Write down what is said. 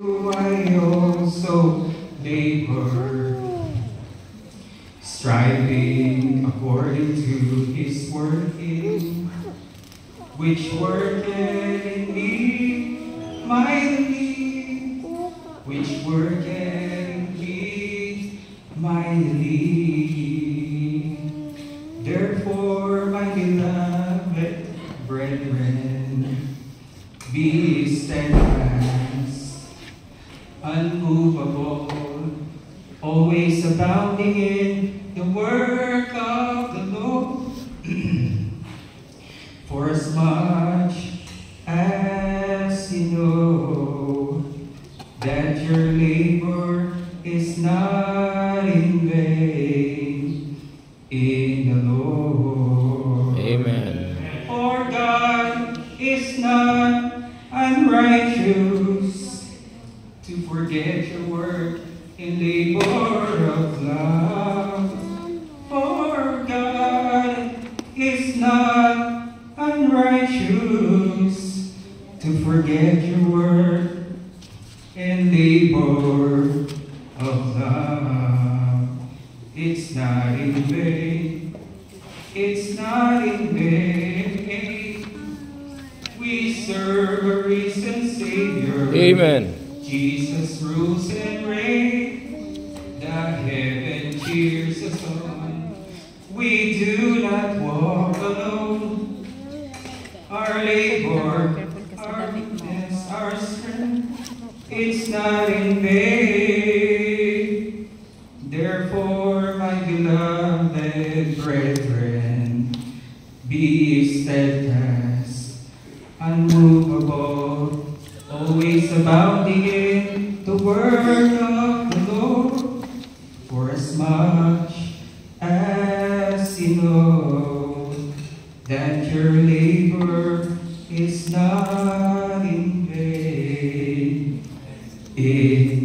I also labor, striving according to His working, which worketh in me mightily, which worketh in me mightily. Therefore, my beloved brethren, be steadfast, unmovable, always abounding in the work of the Lord. For as much as you know that your labor is not in vain in the Lord. Amen. For God is not unrighteous to forget your work in labor of love. For God is not unrighteous to forget your work in labor of love. It's not in vain. It's not in vain. We serve a risen Savior. Amen. Jesus rules and reigns. The heaven cheers us on. We do not walk alone. Our labor, our weakness, our strength, it's not in vain. Therefore, my beloved brethren, be steadfast, unmovable, always abounding in the work of the Lord. For as much as you know that your labor is not in vain in